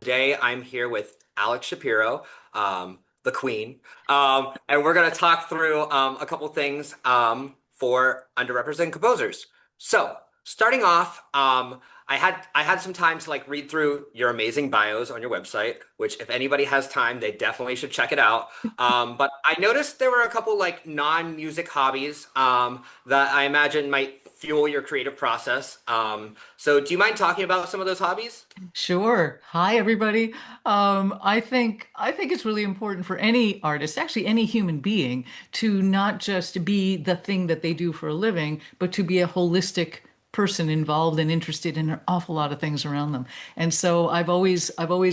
Today I'm here with Alex Shapiro, the Queen, and we're going to talk through a couple things for underrepresented composers. So, starting off, I had some time to like read through your amazing bios on your website, which if anybody has time, they definitely should check it out. But I noticed there were a couple like non-music hobbies that I imagine might fuel your creative process. So, do you mind talking about some of those hobbies? Sure. Hi, everybody. I think it's really important for any artist, actually any human being, to not just be the thing that they do for a living, but to be a holistic person involved and interested in an awful lot of things around them. And so I've always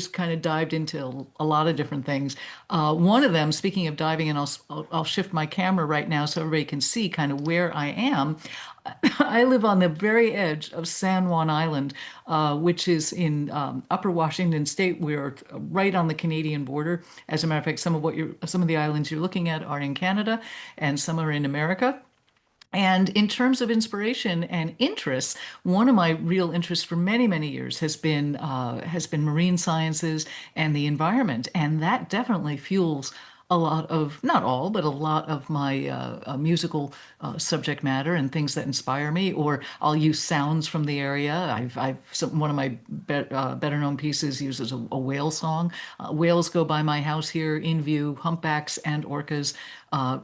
kind of dived into a lot of different things. One of them, speaking of diving, and I'll shift my camera right now so everybody can see kind of where I am. I live on the very edge of San Juan Island, which is in Upper Washington State. We're right on the Canadian border. As a matter of fact, some of the islands you're looking at are in Canada, and some are in America. And in terms of inspiration and interests, one of my real interests for many, many years has been marine sciences and the environment, and that definitely fuels a lot of, not all, but a lot of my musical subject matter and things that inspire me. Or I'll use sounds from the area. One of my better known pieces uses a whale song. Whales go by my house here in view, humpbacks and orcas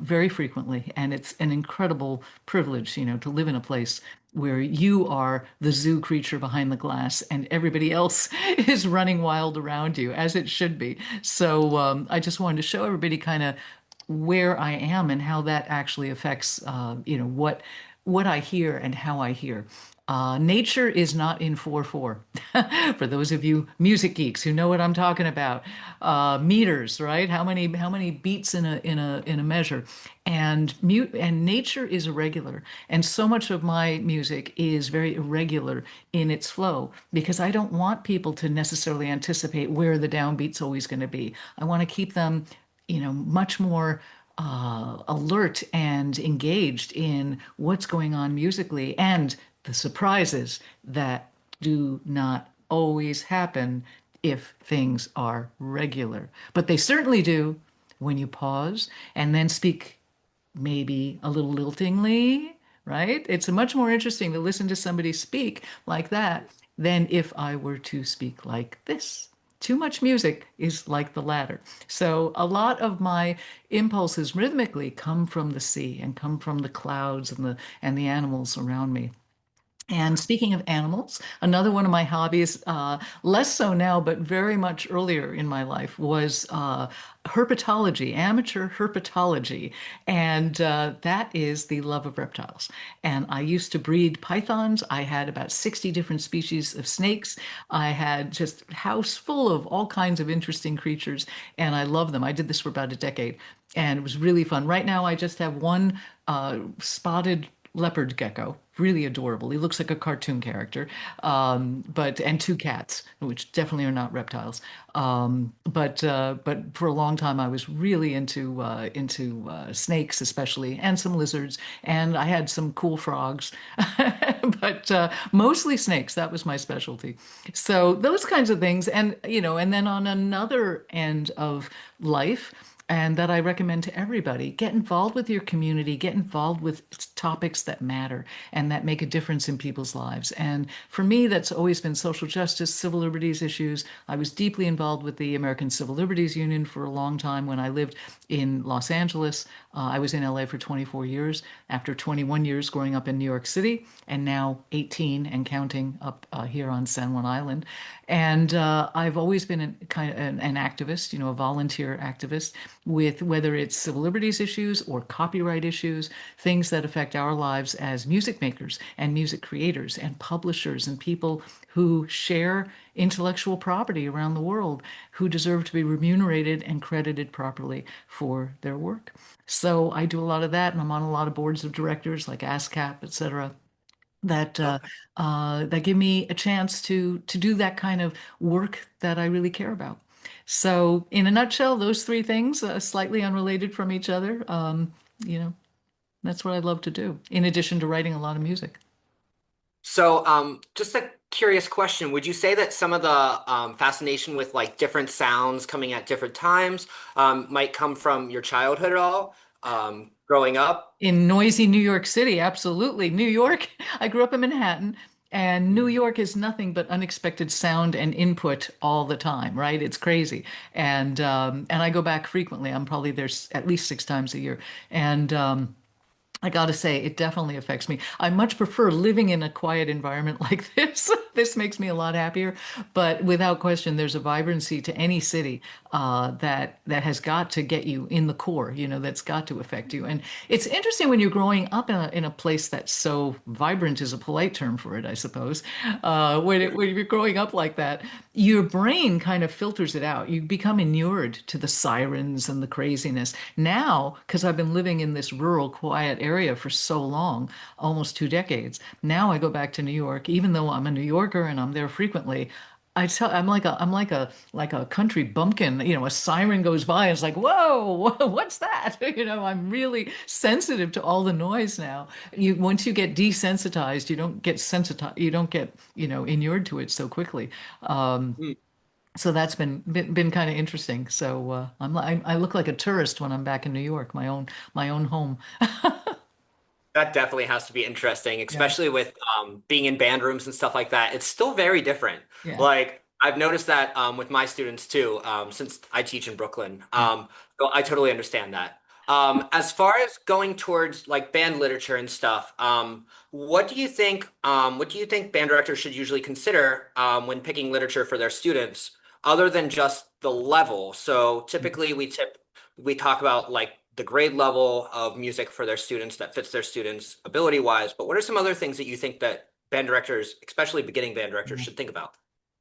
very frequently, and it's an incredible privilege, to live in a place where you are the zoo creature behind the glass and everybody else is running wild around you, as it should be. So I just wanted to show everybody kind of where I am and how that actually affects, what I hear and how I hear. Nature is not in 4/4. For those of you music geeks who know what I'm talking about, meters, right? How many beats in a measure, and nature is irregular, and so much of my music is very irregular in its flow because I don't want people to necessarily anticipate where the downbeat's always going to be. I want to keep them, much more alert and engaged in what's going on musically and the surprises that do not always happen if things are regular. But they certainly do when you pause and then speak maybe a little liltingly, right? It's much more interesting to listen to somebody speak like that than if I were to speak like this. Too much music is like the latter. So a lot of my impulses rhythmically come from the sea and come from the clouds and the animals around me. And speaking of animals, another one of my hobbies, less so now, but very much earlier in my life, was herpetology, amateur herpetology. And that is the love of reptiles. And I used to breed pythons. I had about 60 different species of snakes. I had just a house full of all kinds of interesting creatures, and I love them. I did this for about a decade, and it was really fun. Right now, I just have one spotted leopard gecko, really adorable. He looks like a cartoon character, but and two cats, which definitely are not reptiles. But for a long time, I was really into snakes, especially, and some lizards, and I had some cool frogs, but mostly snakes. That was my specialty. So those kinds of things, and then on another end of life, and that I recommend to everybody. Get involved with your community, get involved with topics that matter and that make a difference in people's lives. And for me, that's always been social justice, civil liberties issues. I was deeply involved with the American Civil Liberties Union for a long time when I lived in Los Angeles. I was in LA for 24 years after 21 years growing up in New York City, and now 18 and counting up here on San Juan Island. And I've always been kind of an activist, a volunteer activist with whether it's civil liberties issues or copyright issues, things that affect our lives as music makers and music creators and publishers and people who share intellectual property around the world who deserve to be remunerated and credited properly for their work. So I do a lot of that, and I'm on a lot of boards of directors like ASCAP, et cetera, Okay. that give me a chance to do that kind of work that I really care about. So, in a nutshell, those three things, slightly unrelated from each other, you know, that's what I love to do, in addition to writing a lot of music. So, just to curious question. Would you say that some of the fascination with like different sounds coming at different times might come from your childhood at all, growing up? In noisy New York City, absolutely. New York, I grew up in Manhattan, and New Mhm. York is nothing but unexpected sound and input all the time, right? It's crazy. And I go back frequently. I'm probably there at least 6 times a year. And I gotta say, it definitely affects me. I much prefer living in a quiet environment like this. This makes me a lot happier. But without question, there's a vibrancy to any city that has got to get you in the core. That's got to affect you. And it's interesting when you're growing up in a place that's so vibrant is a polite term for it, I suppose. When you're growing up like that, your brain kind of filters it out. You become inured to the sirens and the craziness. Now, because I've been living in this rural, quiet area for so long, almost 2 decades, now I go back to New York, even though I'm a New Yorker and I'm there frequently. I'm like a country bumpkin. A siren goes by and it's like, whoa, what's that? I'm really sensitive to all the noise now. Once you get desensitized, you don't get sensitized, you don't get, inured to it so quickly. Um, Mm. so that's been kind of interesting. So I look like a tourist when I'm back in New York, my own home. That definitely has to be interesting, Yeah, especially with being in band rooms and stuff like that. It's still very different. yeah, Like I've noticed that with my students too, since I teach in Brooklyn. yeah. So I totally understand that. As far as going towards like band literature and stuff, what do you think band directors should usually consider when picking literature for their students, other than just the level? So typically we talk about like the grade level of music for their students that fits their students ability wise. But what are some other things that you think that band directors, especially beginning band directors, should think about?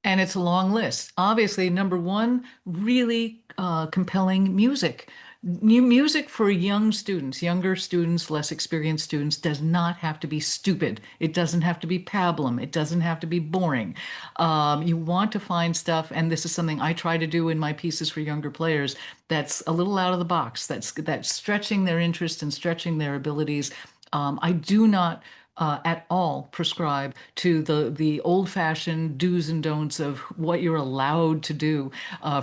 And it's a long list. Obviously, number one, really compelling music. New music for young students, younger students, less experienced students, does not have to be stupid. It doesn't have to be pablum. It doesn't have to be boring. You want to find stuff, and this is something I try to do in my pieces for younger players, that's a little out of the box, that's stretching their interest and stretching their abilities. I do not at all prescribe to the old-fashioned do's and don'ts of what you're allowed to do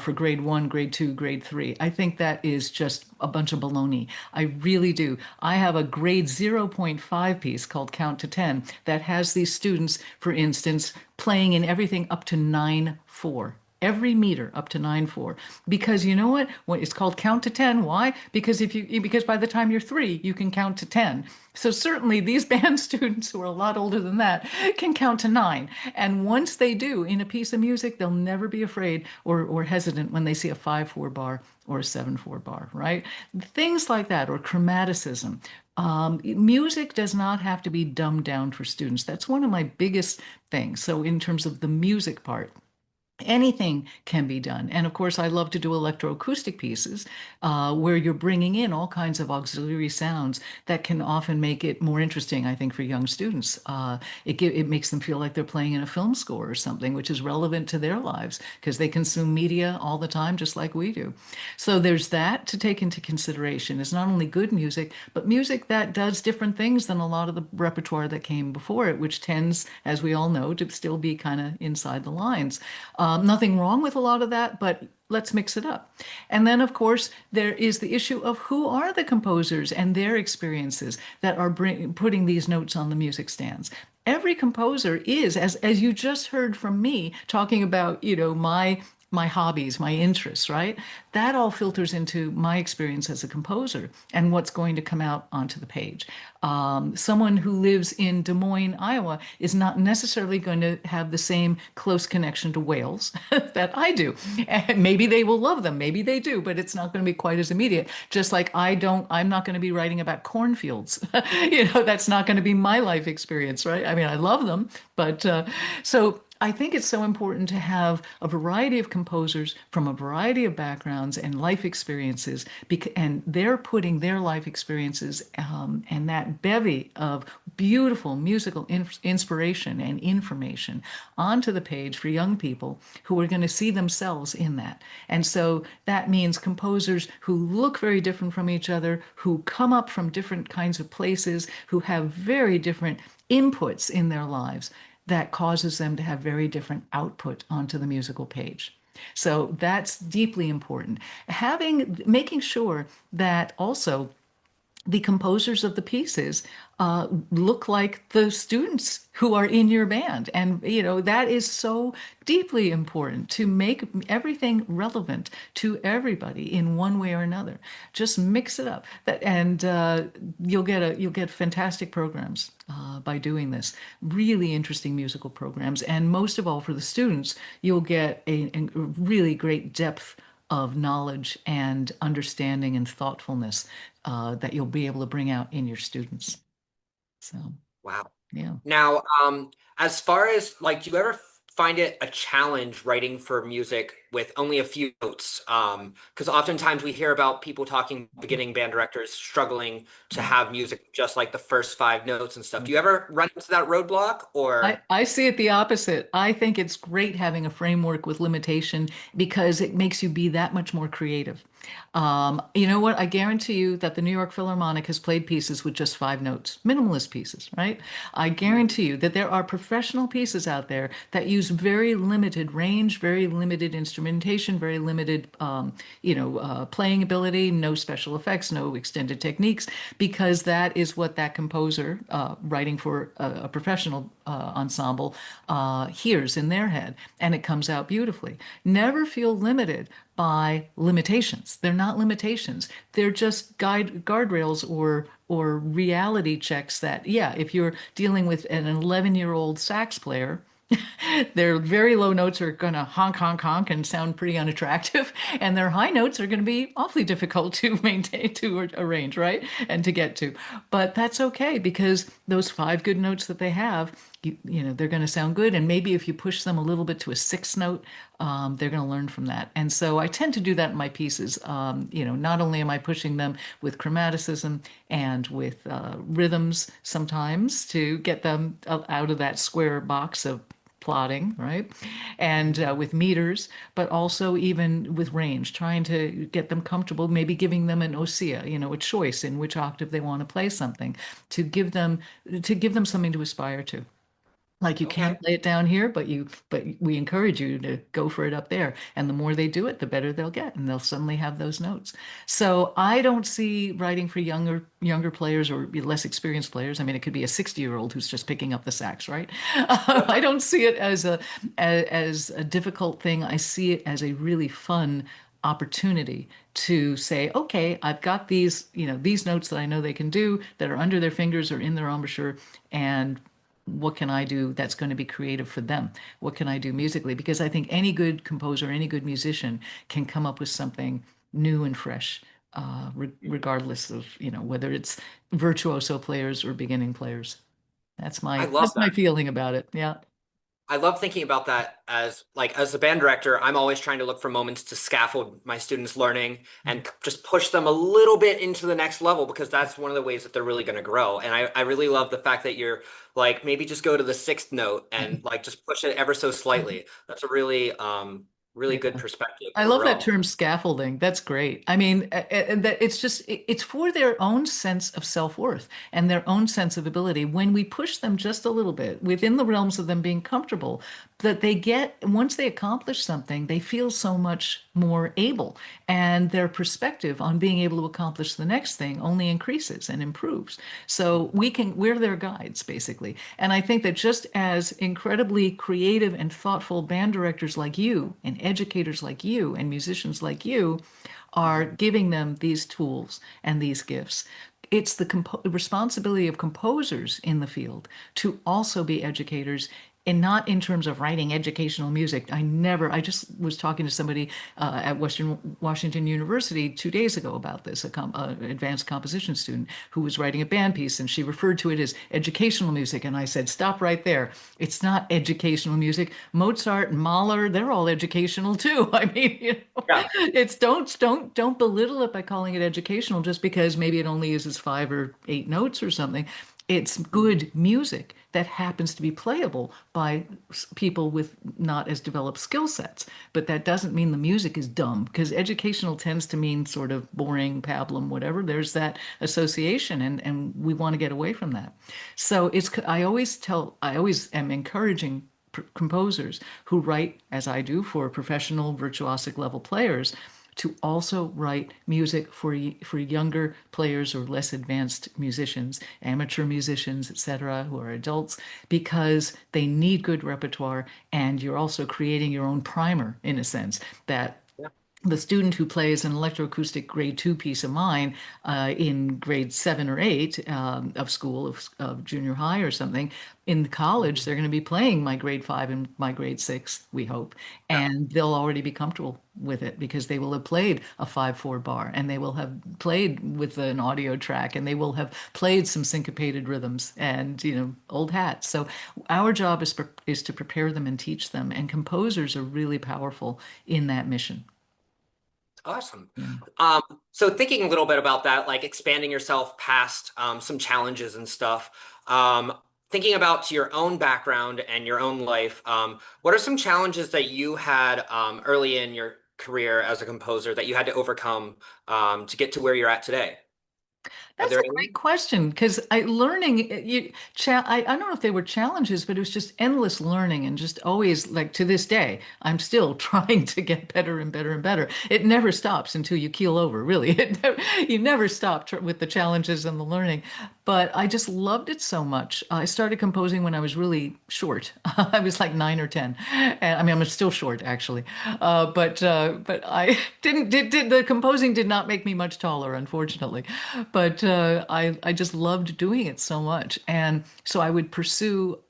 for grade one, grade two, grade three. I think that is just a bunch of baloney. I really do. I have a grade zero point 0.5 piece called Count to 10 that has these students, for instance, playing in everything up to 9/4. Every meter up to 9/4, because you know what? It's called count to 10. Why? Because by the time you're three, you can count to 10. So certainly these band students who are a lot older than that can count to 9. And once they do in a piece of music, they'll never be afraid or hesitant when they see a 5/4 bar or a 7/4 bar, right? Things like that, or chromaticism. Music does not have to be dumbed down for students. That's one of my biggest things. So in terms of the music part, anything can be done. And of course, I love to do electroacoustic pieces where you're bringing in all kinds of auxiliary sounds that can often make it more interesting, I think, for young students. It makes them feel like they're playing in a film score or something, which is relevant to their lives because they consume media all the time, just like we do. So there's that to take into consideration. It's not only good music, but music that does different things than a lot of the repertoire that came before it, which tends, as we all know, to still be kind of inside the lines. Nothing wrong with a lot of that, but let's mix it up. And then, of course, there is the issue of who are the composers and their experiences that are putting these notes on the music stands. Every composer is, as you just heard from me, talking about, my hobbies, my interests, right? That all filters into my experience as a composer and what's going to come out onto the page. Someone who lives in Des Moines, Iowa, is not necessarily going to have the same close connection to Wales that I do. And maybe they will love them, maybe they do, but it's not going to be quite as immediate. Just like I'm not going to be writing about cornfields. That's not going to be my life experience, right? I mean, I love them, but so I think it's so important to have a variety of composers from a variety of backgrounds and life experiences, and they're putting their life experiences and that bevy of beautiful musical inspiration and information onto the page for young people who are going to see themselves in that. And so that means composers who look very different from each other, who come up from different kinds of places, who have very different inputs in their lives. that causes them to have very different output onto the musical page. So that's deeply important. Making sure that also the composers of the pieces look like the students who are in your band. And, that is so deeply important to make everything relevant to everybody in one way or another. Just mix it up. And you'll get fantastic programs by doing this. Really interesting musical programs. And most of all, for the students, you'll get a really great depth of knowledge and understanding and thoughtfulness that you'll be able to bring out in your students. So, Wow. yeah. Now, as far as like, do you ever find it a challenge writing for music with only a few notes? Because oftentimes we hear about people talking, beginning band directors struggling to Yeah. have music just like the first five notes and stuff. Do you ever run into that roadblock I, or? I see it the opposite. I think it's great having a framework with limitation because it makes you be that much more creative. You know what? I guarantee you that the New York Philharmonic has played pieces with just five notes, minimalist pieces, right? I guarantee you that there are professional pieces out there that use very limited range, very limited instrumentation, very limited, playing ability, no special effects, no extended techniques, because that is what that composer writing for a professional ensemble hears in their head, and it comes out beautifully. Never feel limited by limitations. They're not limitations. They're just guardrails or reality checks that, yeah, if you're dealing with an 11-year-old sax player, their very low notes are going to honk, honk, honk and sound pretty unattractive. And their high notes are going to be awfully difficult to maintain, to arrange, right? And to get to. But that's okay because those five good notes that they have, they're going to sound good. And maybe if you push them a little bit to a sixth note, they're going to learn from that. And so I tend to do that in my pieces. Not only am I pushing them with chromaticism and with rhythms sometimes to get them out of that square box of plotting, right? And with meters, but also even with range, trying to get them comfortable, maybe giving them an ossia, a choice in which octave they want to play something to give them something to aspire to. Like you Okay. can't play it down here, but we encourage you to go for it up there. And the more they do it, the better they'll get, and they'll suddenly have those notes. So I don't see writing for younger players or less experienced players. I mean, it could be a 60-year-old who's just picking up the sax, right? I don't see it as a difficult thing. I see it as a really fun opportunity to say, okay, I've got these notes that I know they can do that are under their fingers or in their embouchure, and what can I do that's going to be creative for them? What can I do musically? Because I think any good composer, any good musician can come up with something new and fresh, regardless of, whether it's virtuoso players or beginning players. That's I my love that's my that. feeling about it. Yeah. I love thinking about that as like as a band director, I'm always trying to look for moments to scaffold my students' learning and just push them a little bit into the next level because that's one of the ways that they're really going to grow. And I really love the fact that you're like maybe just go to the sixth note and like just push it ever so slightly. That's a really really Yeah. good perspective I to love that grow. term scaffolding. That's great. I mean, and that it's for their own sense of self-worth and their own sense of ability. When we push them just a little bit within the realms of them being comfortable, that they get once they accomplish something, they feel so much more able, and their perspective on being able to accomplish the next thing only increases and improves. So we're their guides basically. And I think that just as incredibly creative and thoughtful band directors like you and educators like you and musicians like you are Mhm. giving them these tools and these gifts, it's the responsibility of composers in the field to also be educators, and not in terms of writing educational music. I just was talking to somebody at Western Washington University 2 days ago about this, advanced composition student who was writing a band piece, and she referred to it as educational music. And I said, stop right there. It's not educational music. Mozart and Mahler, they're all educational too. I mean, Yeah. it's don't belittle it by calling it educational just because maybe it only uses 5 or 8 notes or something. It's good music that happens to be playable by people with not as developed skill sets. But that doesn't mean the music is dumb, because educational tends to mean sort of boring, pablum, whatever. There's that association, and we want to get away from that. So I always am encouraging composers who write, as I do, for professional virtuosic level players to also write music for younger players or less advanced musicians, amateur musicians, etc., who are adults, because they need good repertoire, and you're also creating your own primer in a sense that Yeah. the student who plays an electroacoustic grade two piece of mine in grade 7 or 8 of school, of junior high or something, in college, Mhm. they're going to be playing my grade five and my grade six, we hope. Yeah. And they'll already be comfortable with it because they will have played a 5/4 bar, and they will have played with an audio track, and they will have played some syncopated rhythms and, old hats. So our job is to prepare them and teach them. And composers are really powerful in that mission. Awesome. Yeah. Um, so thinking a little bit about that, like expanding yourself past some challenges and stuff, thinking about your own background and your own life, what are some challenges that you had early in your career as a composer that you had to overcome to get to where you're at today? Are That's there a any? great question, because I don't know if they were challenges, but it was just endless learning, and just always, like, to this day, I'm still trying to get better and better and better. It never stops until you keel over, really. You never stop with the challenges and the learning. But I just loved it so much. I started composing when I was really short. I was like 9 or 10. And I mean, I'm still short actually. But I the composing did not make me much taller, unfortunately. But I just loved doing it so much, and so I would pursue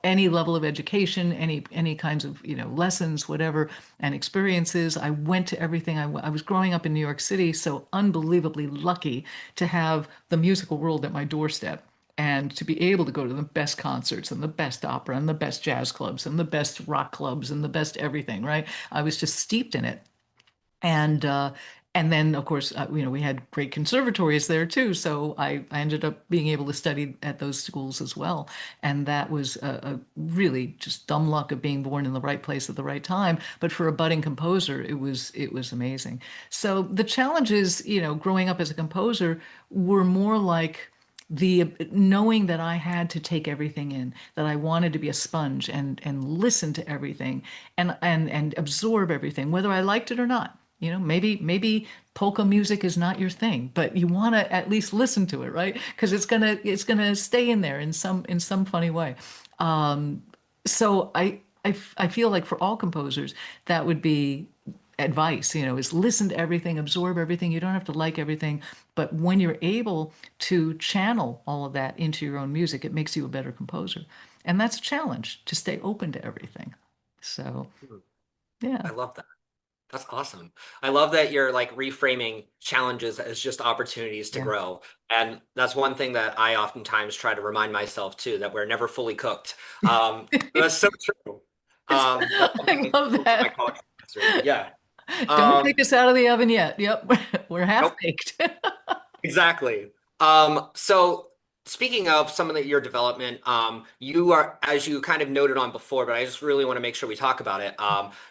any level of education, any kinds of lessons, whatever, and experiences. I went to everything. I was growing up in New York City, so unbelievably lucky to have the musical world at my doorstep. And to be able to go to the best concerts and the best opera and the best jazz clubs and the best rock clubs and the best everything, right? I was just steeped in it. And and then of course we had great conservatories there too, so I ended up being able to study at those schools as well. And that was a really just dumb luck of being born in the right place at the right time. But for a budding composer, it was amazing. So the challenges, growing up as a composer, were more like the knowing that I had to take everything in, that I wanted to be a sponge and listen to everything and absorb everything, whether I liked it or not. Maybe polka music is not your thing, but you want to at least listen to it, right? Because it's gonna stay in there in some funny way. Um, so I feel like for all composers, that would be advice, is listen to everything, absorb everything. You don't have to like everything, but when you're able to channel all of that into your own music, it makes you a better composer. And that's a challenge, to stay open to everything. So, Hmm, yeah, I love that. That's awesome. I love that you're like reframing challenges as just opportunities to yeah. grow. And that's one thing that I oftentimes try to remind myself too, that we're never fully cooked. That's so true. That's something I I love told my that. college professor. Yeah. Don't Um, take us out of the oven yet. Yep, we're half nope. baked. Exactly. So speaking of some of your development, you are, as you kind of noted on before, but I just really want to make sure we talk about it.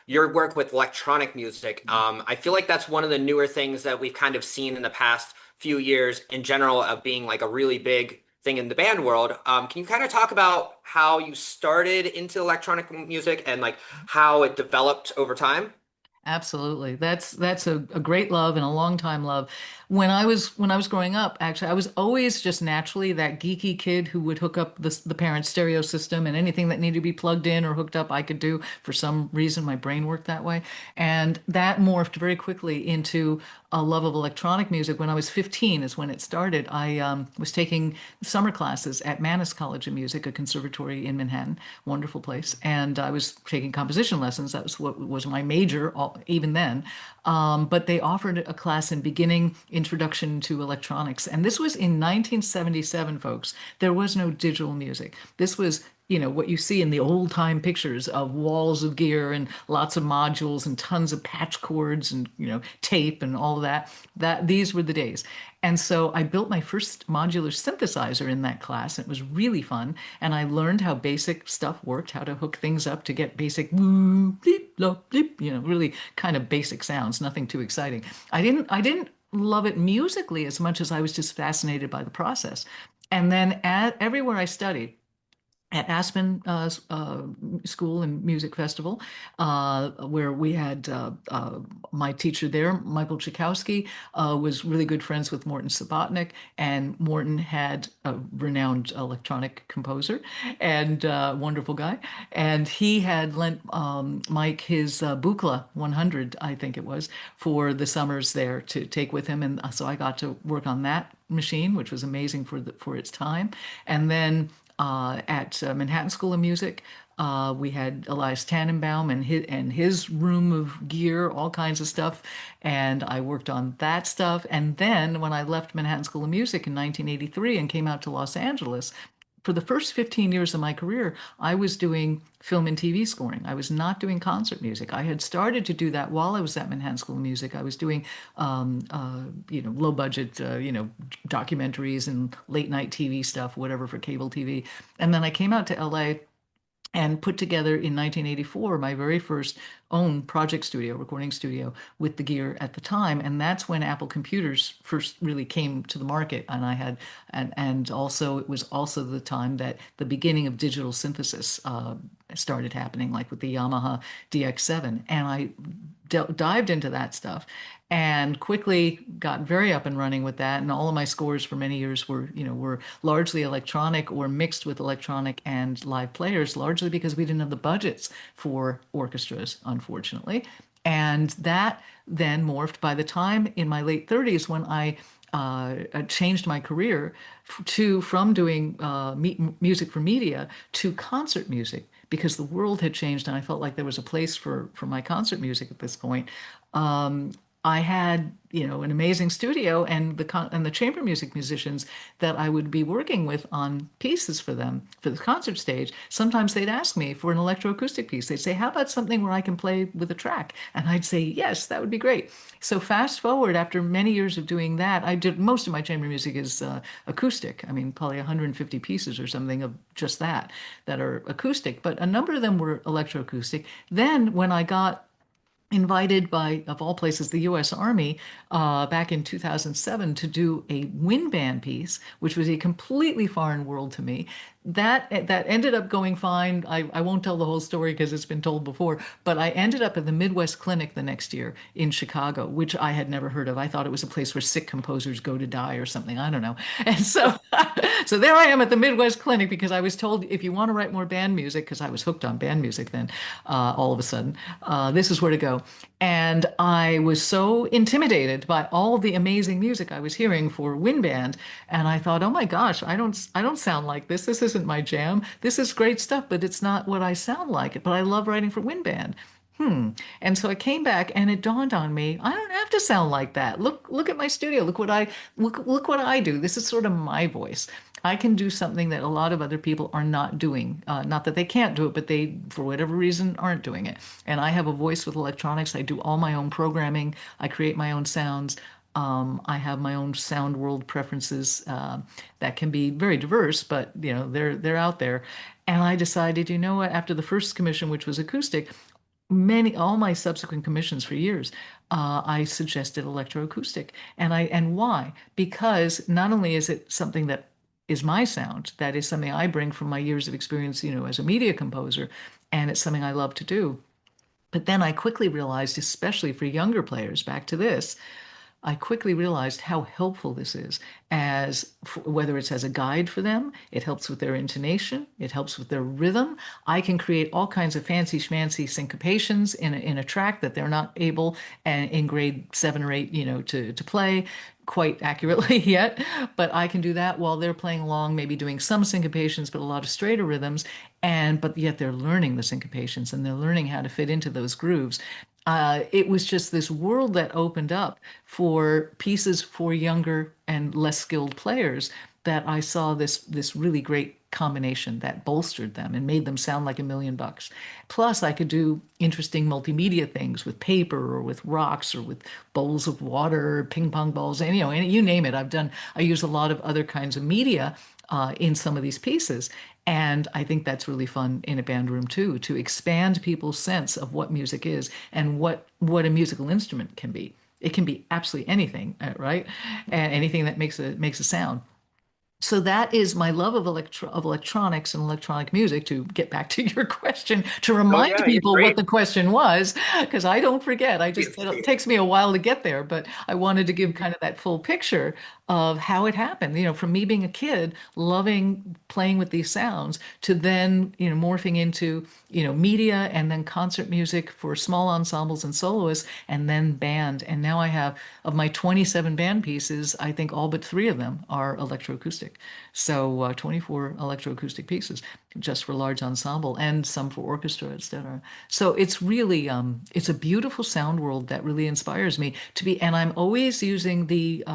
Your work with electronic music. I feel like that's one of the newer things that we've kind of seen in the past few years in general of being like a really big thing in the band world. Can you kind of talk about how you started into electronic music and like how it developed over time? Absolutely. That's a great love and a long time love. When I was growing up, actually, I was always just naturally that geeky kid who would hook up the parents' stereo system, and anything that needed to be plugged in or hooked up, I could do. For some reason, my brain worked that way. And that morphed very quickly into a love of electronic music. When I was 15 is when it started. I was taking summer classes at Mannes College of Music, a conservatory in Manhattan, wonderful place. And I was taking composition lessons. That was what was my major, even then. But they offered a class in beginning introduction to electronics. And this was in 1977, folks. There was no digital music. This was what you see in the old time pictures of walls of gear and lots of modules and tons of patch cords and, tape and all of that. These were the days. And so I built my first modular synthesizer in that class. And it was really fun. And I learned how basic stuff worked, how to hook things up to get basic woo, bleep, blop, bleep, really kind of basic sounds, nothing too exciting. I didn't love it musically as much as I was just fascinated by the process. And then everywhere I studied, at Aspen School and Music Festival, where we had my teacher there, Michael Tchaikovsky, was really good friends with Morton Subotnick, and Morton had a renowned electronic composer and wonderful guy, and he had lent Mike his Buchla 100, I think it was, for the summers there to take with him, and so I got to work on that machine, which was amazing for its time, and then at Manhattan School of Music. We had Elias Tannenbaum and his room of gear, all kinds of stuff, and I worked on that stuff. And then when I left Manhattan School of Music in 1983 and came out to Los Angeles, for the first 15 years of my career, I was doing film and TV scoring. I was not doing concert music. I had started to do that while I was at Manhattan School of Music. I was doing, low budget, documentaries and late night TV stuff, whatever for cable TV. And then I came out to LA and put together in 1984 my very first own project studio, recording studio with the gear at the time. And that's when Apple computers first really came to the market. And and also it was also the time that the beginning of digital synthesis started happening, like with the Yamaha DX7. And I dived into that stuff and quickly got very up and running with that. And all of my scores for many years were largely electronic or mixed with electronic and live players, largely because we didn't have the budgets for orchestras, unfortunately. And that then morphed by the time in my late 30s when I changed my career from doing music for media to concert music because the world had changed and I felt like there was a place for my concert music at this point. Um, I had, an amazing studio and the chamber music musicians that I would be working with on pieces for them for the concert stage. Sometimes they'd ask me for an electroacoustic piece. They'd say, "How about something where I can play with a track?" And I'd say, "Yes, that would be great." So fast forward after many years of doing that, I did most of my chamber music is acoustic. I mean, probably 150 pieces or something of just that are acoustic, but a number of them were electroacoustic. Then when I got invited by, of all places, the U.S. Army back in 2007 to do a wind band piece, which was a completely foreign world to me. That ended up going fine. I won't tell the whole story because it's been told before, but I ended up at the Midwest Clinic the next year in Chicago, which I had never heard of. I thought it was a place where sick composers go to die or something. I don't know. And so, so there I am at the Midwest Clinic because I was told if you want to write more band music, because I was hooked on band music then, all of a sudden, this is where to go. And I was so intimidated by all the amazing music I was hearing for wind band, and I thought, oh my gosh, I don't sound like this. This isn't my jam. This is great stuff, but it's not what I sound like. But I love writing for wind band. And so I came back and it dawned on me, I don't have to sound like that. Look at my studio. Look what I do. This is sort of my voice. I can do something that a lot of other people are not doing. Not that they can't do it, but they, for whatever reason, aren't doing it. And I have a voice with electronics. I do all my own programming. I create my own sounds. I have my own sound world preferences that can be very diverse, but they're out there. And I decided, you know what? After the first commission, which was acoustic, all my subsequent commissions for years, I suggested electroacoustic. And why? Because not only is it something that is my sound, that is something I bring from my years of experience, as a media composer, and it's something I love to do. But then I quickly realized, especially for younger players, back to this, I quickly realized how helpful this is whether it's as a guide for them, it helps with their intonation, it helps with their rhythm. I can create all kinds of fancy schmancy syncopations in a track that they're not able and in grade 7 or 8, to play quite accurately yet, but I can do that while they're playing along, maybe doing some syncopations, but a lot of straighter rhythms, but yet they're learning the syncopations and they're learning how to fit into those grooves. It was just this world that opened up for pieces for younger and less skilled players that I saw this really great combination that bolstered them and made them sound like $1 million. Plus, I could do interesting multimedia things with paper or with rocks or with bowls of water, ping pong balls, and you name it. I use a lot of other kinds of media in some of these pieces. And I think that's really fun in a band room too, to expand people's sense of what music is and what a musical instrument can be. It can be absolutely anything, right? And anything that makes a sound. So that is my love of electronics and electronic music, to get back to your question, to Oh remind yeah, you're people what great. the question was, because I don't forget. It takes me a while to get there, but I wanted to give kind of that full picture of how it happened, from me being a kid, loving playing with these sounds, to then, morphing into, media, and then concert music for small ensembles and soloists, and then band. And now I have, of my 27 band pieces, I think all but three of them are electroacoustic. So 24 electroacoustic pieces just for large ensemble, and some for orchestra, etc. So it's really it's a beautiful sound world that really inspires me to be, and I'm always using the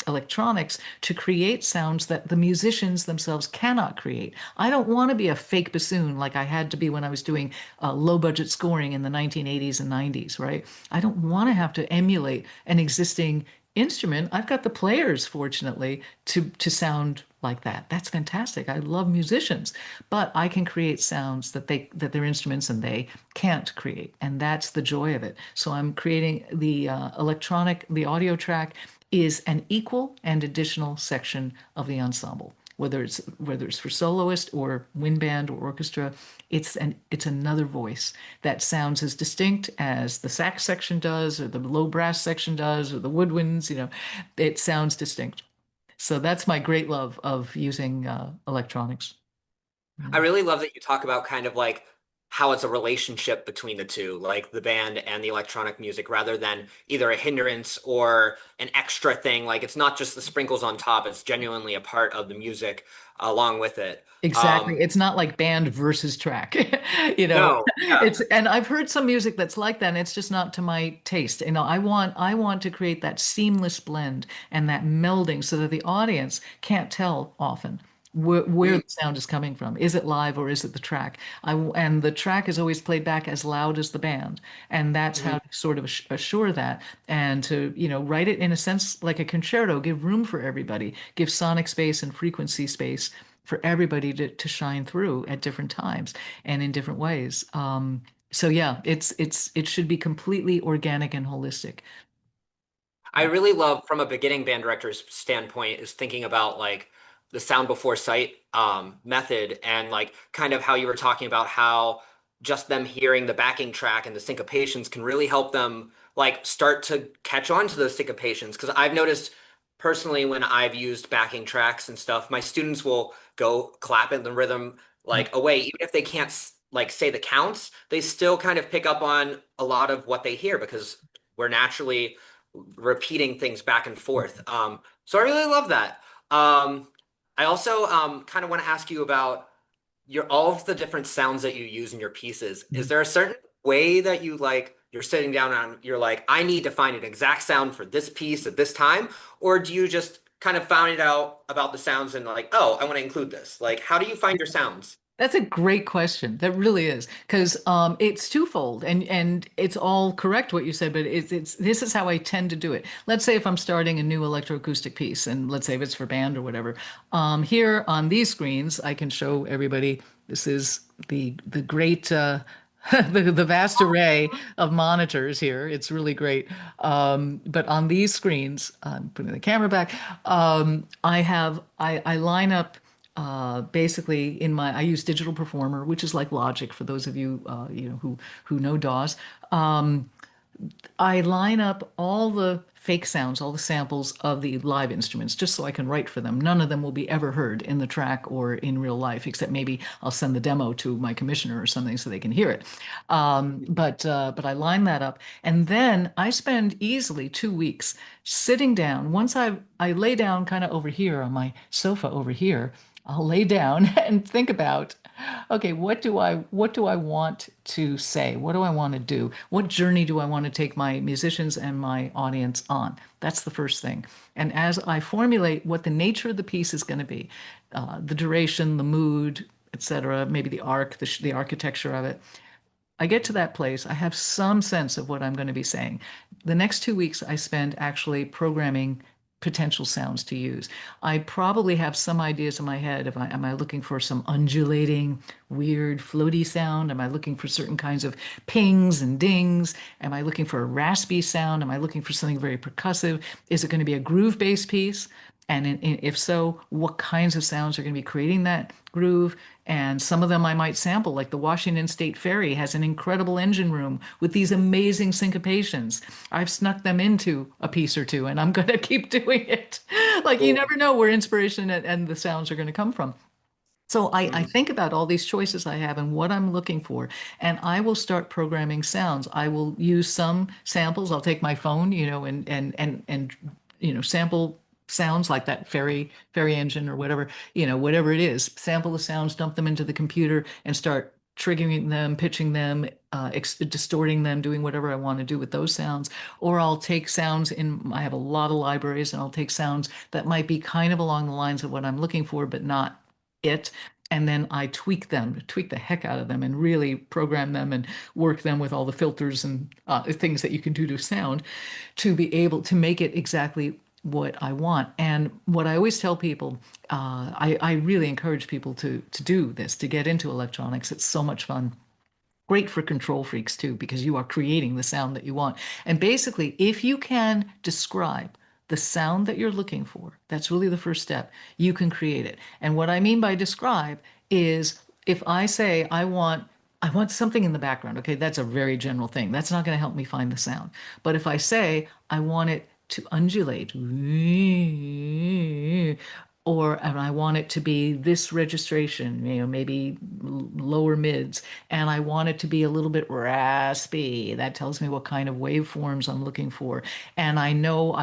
electronics to create sounds that the musicians themselves cannot create. I don't want to be a fake bassoon like I had to be when I was doing low budget scoring in the 1980s and 90s, right? I don't want to have to emulate an existing instrument. I've got the players, fortunately, to sound like that. That's fantastic. I love musicians, but I can create sounds that their instruments and they can't create, and that's the joy of it. So I'm creating the audio track is an equal and additional section of the ensemble. Whether it's for soloist or wind band or orchestra, it's another voice that sounds as distinct as the sax section does, or the low brass section does, or the woodwinds. It sounds distinct. So that's my great love of using electronics. I Yeah. really love that you talk about kind of like how it's a relationship between the two, like the band and the electronic music, rather than either a hindrance or an extra thing. Like it's not just the sprinkles on top, it's genuinely a part of the music along with it. Exactly. It's not like band versus track. You know, No, yeah. and I've heard some music that's like that, and it's just not to my taste. I want to create that seamless blend and that melding so that the audience can't tell often where Mm, the sound is coming from. Is it live or is it the track? And the track is always played back as loud as the band. And that's mhm. how to sort of assure that, and to, write it in a sense like a concerto, give room for everybody, give sonic space and frequency space for everybody to shine through at different times and in different ways. So yeah, it should be completely organic and holistic. I really love from a beginning band director's standpoint is thinking about like the sound before sight method and like kind of how you were talking about how just them hearing the backing track and the syncopations can really help them like start to catch on to those syncopations. Because I've noticed personally when I've used backing tracks and stuff, my students will go clap in the rhythm like away, even if they can't like say the counts, they still kind of pick up on a lot of what they hear because we're naturally repeating things back and forth. So I really love that. I also kind of want to ask you about your all of the different sounds that you use in your pieces. Is there a certain way that you like you're sitting down and you're like, I need to find an exact sound for this piece at this time? Or do you just kind of find out about the sounds and like, oh, I want to include this? Like, how do you find your sounds? That's a great question. That really is, because it's twofold, and it's all correct what you said, but it's this is how I tend to do it. Let's say if I'm starting a new electroacoustic piece, and let's say if it's for band or whatever, here on these screens, I can show everybody. This is the great the vast array of monitors here. It's really great. But on these screens, I'm putting the camera back. I line up basically I use Digital Performer, which is like Logic for those of you who know DAWs. I line up all the fake sounds, all the samples of the live instruments, just so I can write for them. None of them will be ever heard in the track or in real life, except maybe I'll send the demo to my commissioner or something so they can hear it. But I line that up, and then I spend easily 2 weeks sitting down. Once I lay down kind of over here on my sofa over here, I'll lay down and think about, okay, what do I want to say? What do I want to do? What journey do I want to take my musicians and my audience on? That's the first thing. And as I formulate what the nature of the piece is going to be, the duration, the mood, etc., maybe the arc, the architecture of it, I get to that place, I have some sense of what I'm going to be saying. The next 2 weeks I spend actually programming potential sounds to use. I probably have some ideas in my head. If I am I looking for some undulating, weird, floaty sound? Am I looking for certain kinds of pings and dings? Am I looking for a raspy sound? Am I looking for something very percussive? Is it going to be a groove-based piece? And if so, what kinds of sounds are going to be creating that groove? And some of them I might sample, like the Washington State Ferry has an incredible engine room with these amazing syncopations. I've snuck them into a piece or two, and I'm going to keep doing it. Like you Cool. never know where inspiration and the sounds are going to come from. So I Mm. think about all these choices I have and what I'm looking for, and I will start programming sounds. I will use some samples. I'll take my phone, and sample sounds like that ferry engine or whatever, whatever it is. Sample the sounds, dump them into the computer, and start triggering them, pitching them, distorting them, doing whatever I want to do with those sounds. Or I'll take sounds I have a lot of libraries, and I'll take sounds that might be kind of along the lines of what I'm looking for, but not it. And then I tweak the heck out of them and really program them and work them with all the filters and things that you can do to sound to be able to make it exactly what I want. And what I always tell people, I really encourage people to do this, to get into electronics. It's so much fun. Great for control freaks too, because you are creating the sound that you want. And basically, if you can describe the sound that you're looking for, that's really the first step. You can create it. And what I mean by describe is if I say I want something in the background, okay, that's a very general thing. That's not going to help me find the sound. But if I say I want it to undulate, or and I want it to be this registration, maybe lower mids, and I want it to be a little bit raspy. That tells me what kind of waveforms I'm looking for. And I know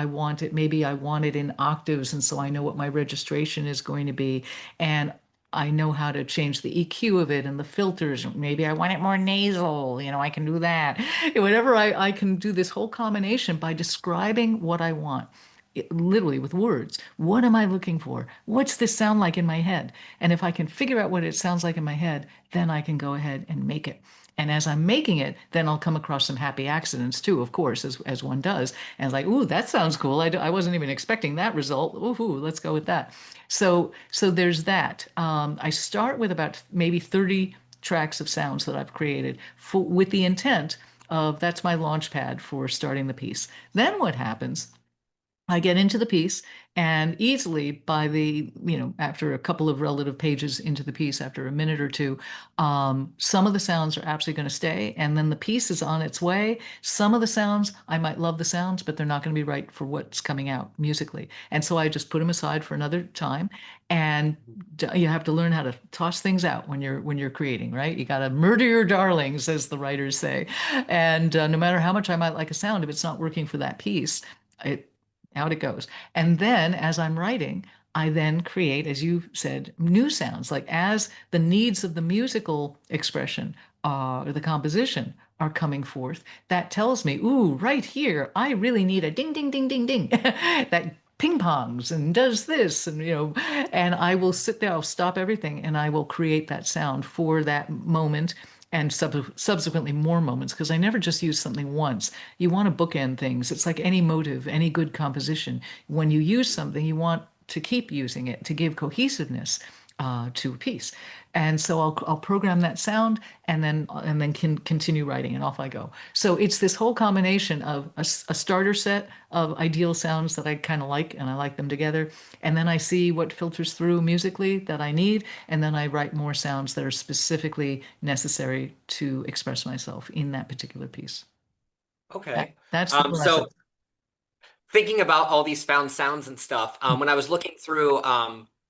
maybe I want it in octaves, and so I know what my registration is going to be. And I know how to change the EQ of it and the filters. Maybe I want it more nasal, I can do that. Whatever I can do this whole combination by describing what I want. Literally with words. What am I looking for? What's this sound like in my head? And if I can figure out what it sounds like in my head, then I can go ahead and make it. And as I'm making it, then I'll come across some happy accidents too, of course, as one does. And it's like, ooh, that sounds cool. I wasn't even expecting that result. Ooh, let's go with that. So there's that. I start with about maybe 30 tracks of sounds that I've created with the intent of that's my launch pad for starting the piece. Then what happens? I get into the piece, and easily after a couple of relative pages into the piece, after a minute or two, some of the sounds are absolutely going to stay, and then the piece is on its way. Some of the sounds, I might love the sounds, but they're not going to be right for what's coming out musically. And so I just put them aside for another time. And you have to learn how to toss things out when you're creating, right? You got to murder your darlings, as the writers say. And no matter how much I might like a sound, if it's not working for that piece, it out it goes. And then as I'm writing, I then create, as you said, new sounds. Like as the needs of the musical expression or the composition are coming forth, that tells me, ooh, right here, I really need a ding, ding, ding, ding, ding that ping pongs and does this and I will sit there, I'll stop everything and I will create that sound for that moment and subsequently more moments because I never just use something once. You want to bookend things. It's like any motive, any good composition. When you use something, you want to keep using it to give cohesiveness to a piece. And so I'll program that sound and then can continue writing and off I go. So it's this whole combination of a starter set of ideal sounds that I kind of like and I like them together. And then I see what filters through musically that I need. And then I write more sounds that are specifically necessary to express myself in that particular piece. Okay. That's the process. So thinking about all these found sounds and stuff, when I was looking through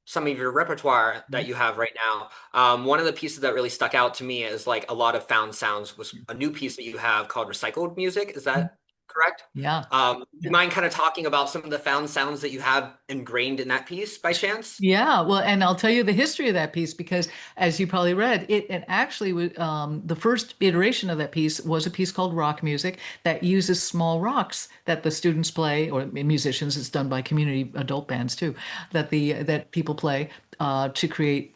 some of your repertoire that you have right now, one of the pieces that really stuck out to me is like a lot of found sounds was a new piece that you have called recycled music. Is that correct? Yeah. Do you Yeah. mind kind of talking about some of the found sounds that you have ingrained in that piece by chance? Yeah, well, and I'll tell you the history of that piece because, as you probably read, it actually was the first iteration of that piece was a piece called Rock Music that uses small rocks that the students play, or musicians. It's done by community adult bands too, that people play to create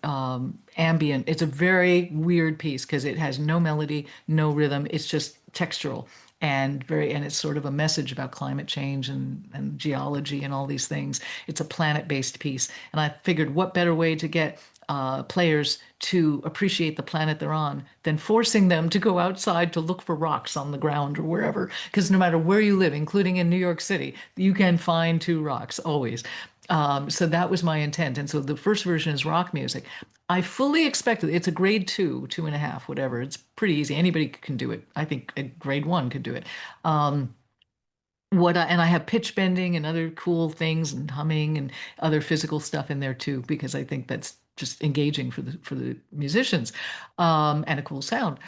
ambient. It's a very weird piece because it has no melody, no rhythm. It's just textural and it's sort of a message about climate change and geology and all these things. It's a planet-based piece, and I figured what better way to get players to appreciate the planet they're on than forcing them to go outside to look for rocks on the ground or wherever. Because no matter where you live, including in New York City, you can find two rocks always. So that was my intent. And so the first version is rock music. I fully expected it's a grade two, two and a half, whatever. It's pretty easy. Anybody can do it. I think a grade one could do it. Um, and I have pitch bending and other cool things and humming and other physical stuff in there too, because I think that's just engaging for the musicians, and a cool sound.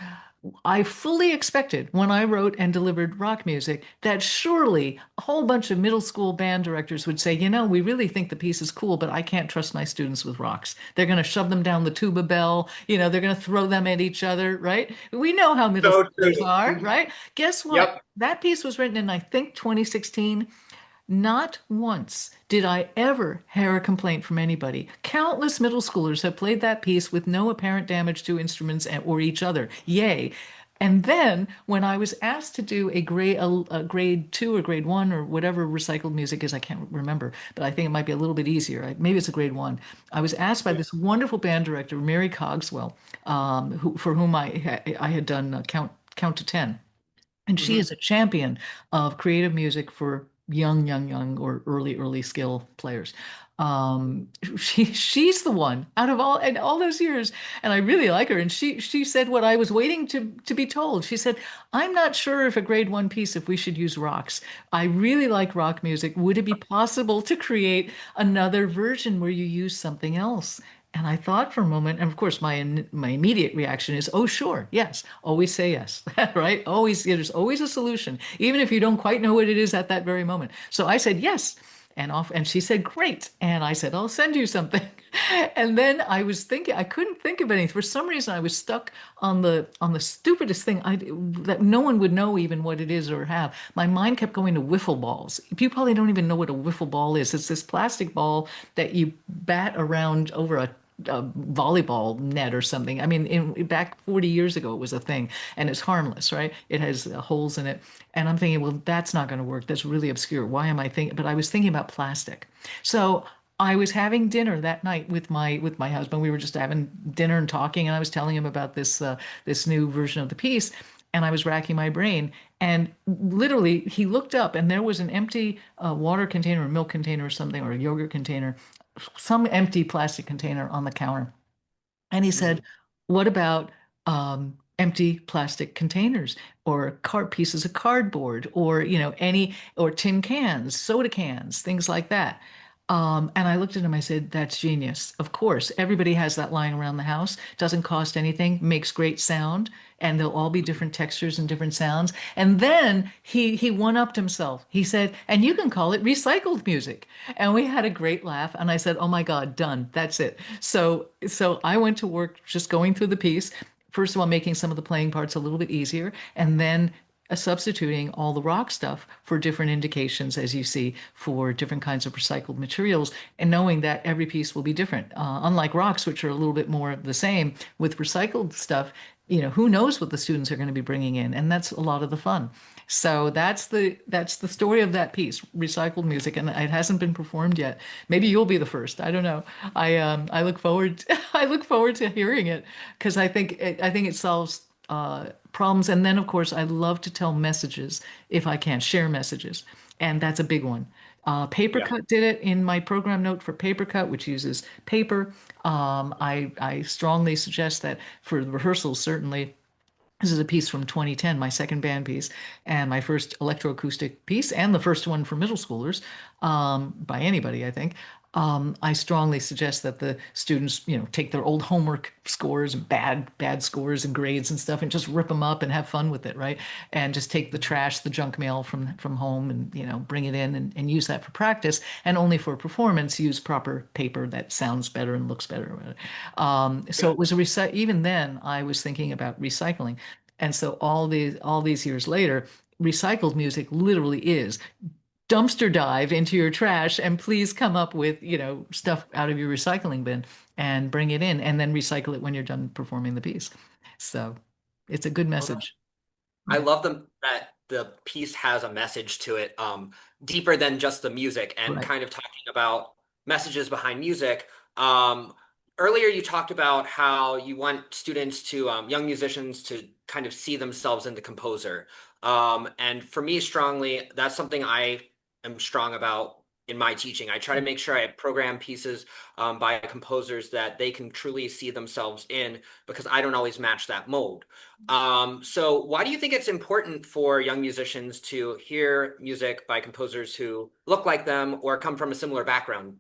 I fully expected when I wrote and delivered rock music that surely a whole bunch of middle school band directors would say, you know, we really think the piece is cool, but I can't trust my students with rocks. They're going to shove them down the tuba bell, they're going to throw them at each other, right? We know how middle So schoolers true. are, Mhm. right? Guess what? Yep. That piece was written in, I think, 2016. Not once did I ever hear a complaint from anybody. Countless middle schoolers have played that piece with no apparent damage to instruments or each other. Yay. And then when I was asked to do a grade two or grade one or whatever recycled music is, I can't remember, but I think it might be a little bit easier. Maybe it's a grade one. I was asked by this wonderful band director, Mary Cogswell, for whom I had done Count to 10. And she Hmm. is a champion of creative music for young, or early skill players. She's the one out of all those years, and I really like her. And she said what I was waiting to be told. She said, "I'm not sure if a grade one piece if we should use rocks. I really like rock music. Would it be possible to create another version where you use something else?" And I thought for a moment, and of course, my immediate reaction is, "Oh, sure, yes, always say yes," right? Always, there's always a solution, even if you don't quite know what it is at that very moment. So I said yes, and she said, "Great," and I said, "I'll send you something." And then I was thinking, I couldn't think of anything. For some reason, I was stuck on the stupidest thing that no one would know even what it is or have. My mind kept going to wiffle balls. You probably don't even know what a wiffle ball is. It's this plastic ball that you bat around over a volleyball net or something. I mean, back 40 years ago, it was a thing, and it's harmless, right? It has holes in it, and I'm thinking, well, that's not going to work. That's really obscure. Why am I thinking? But I was thinking about plastic. So I was having dinner that night with my husband. We were just having dinner and talking, and I was telling him about this new version of the piece. And I was racking my brain, and literally, he looked up, and there was an empty water container, or milk container, or something, or a yogurt container, some empty plastic container on the counter. And he said, Hmm. "What about empty plastic containers or pieces of cardboard or, or tin cans, soda cans, things like that?" And I looked at him, I said, "That's genius. Of course, everybody has that lying around the house. Doesn't cost anything, makes great sound, and they'll all be different textures and different sounds." And then he one-upped himself. He said, "And you can call it recycled music." And we had a great laugh. And I said, "Oh my God, done. That's it." So I went to work just going through the piece. First of all, making some of the playing parts a little bit easier, and then substituting all the rock stuff for different indications, as you see, for different kinds of recycled materials, and knowing that every piece will be different. Unlike rocks, which are a little bit more the same, with recycled stuff, who knows what the students are going to be bringing in, and that's a lot of the fun. So that's the story of that piece, recycled music, and it hasn't been performed yet. Maybe you'll be the first. I don't know. I look forward I look forward to hearing it because I think it solves problems. And then, of course, I love to tell messages if I can, share messages. And that's a big one. Yeah. Papercut did it in my program note for Papercut, which uses paper. I strongly suggest that for the rehearsals, certainly. This is a piece from 2010, my second band piece, and my first electroacoustic piece, and the first one for middle schoolers. by anybody, I think. I strongly suggest that the students, take their old homework scores, bad scores and grades and stuff, and just rip them up and have fun with it, right? And just take the trash, the junk mail from home, and bring it in and use that for practice. And only for performance, use proper paper that sounds better and looks better. So Yeah. it was a even then, I was thinking about recycling, and so all these years later, recycled music literally is dumpster dive into your trash and please come up with, stuff out of your recycling bin and bring it in and then recycle it when you're done performing the piece. So it's a good message. I Yeah, love that the piece has a message to it, deeper than just the music, and right. kind of talking about messages behind music. Um, Earlier, you talked about how you want students to, young musicians to kind of see themselves in the composer. And for me, strongly, that's something I am strong about in my teaching. I try to make sure I program pieces, by composers that they can truly see themselves in, because I don't always match that mold. So why do you think it's important for young musicians to hear music by composers who look like them or come from a similar background,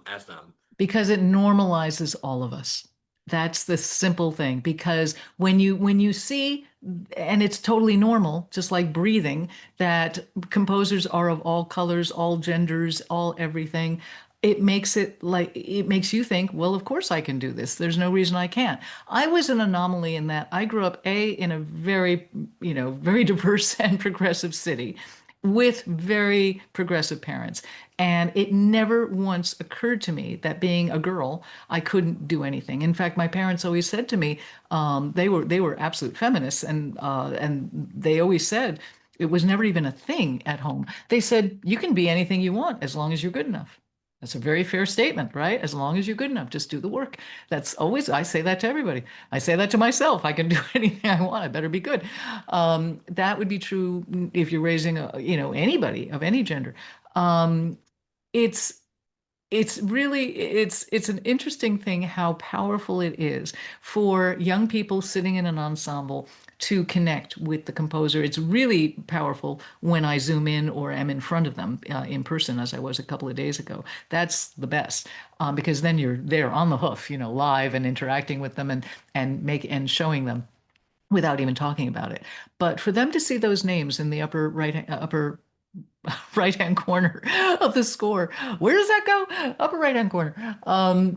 as them? Because it normalizes all of us. That's the simple thing. Because when you see, and it's totally normal, just like breathing, that composers are of all colors, all genders, all everything. It makes you think, well, of course I can do this. There's no reason I can't. I was an anomaly in that I grew up in a very, very diverse and progressive city with very progressive parents. And it never once occurred to me that being a girl, I couldn't do anything. In fact, my parents always said to me, they were absolute feminists, and they always said it was never even a thing at home. They said you can be anything you want as long as you're good enough. That's a very fair statement, right? As long as you're good enough, just do the work. I say that to everybody. I say that to myself. I can do anything I want. I better be good. That would be true if you're raising anybody of any gender. Um, it's it's an interesting thing how powerful it is for young people sitting in an ensemble to connect with the composer. It's really powerful when I zoom in or am in front of them in person, as I was a couple of days ago. That's the best, because then you're there on the hoof, live and interacting with them and showing them without even talking about it. But for them to see those names in the upper right hand corner of the score. Where does that go? Upper right hand corner.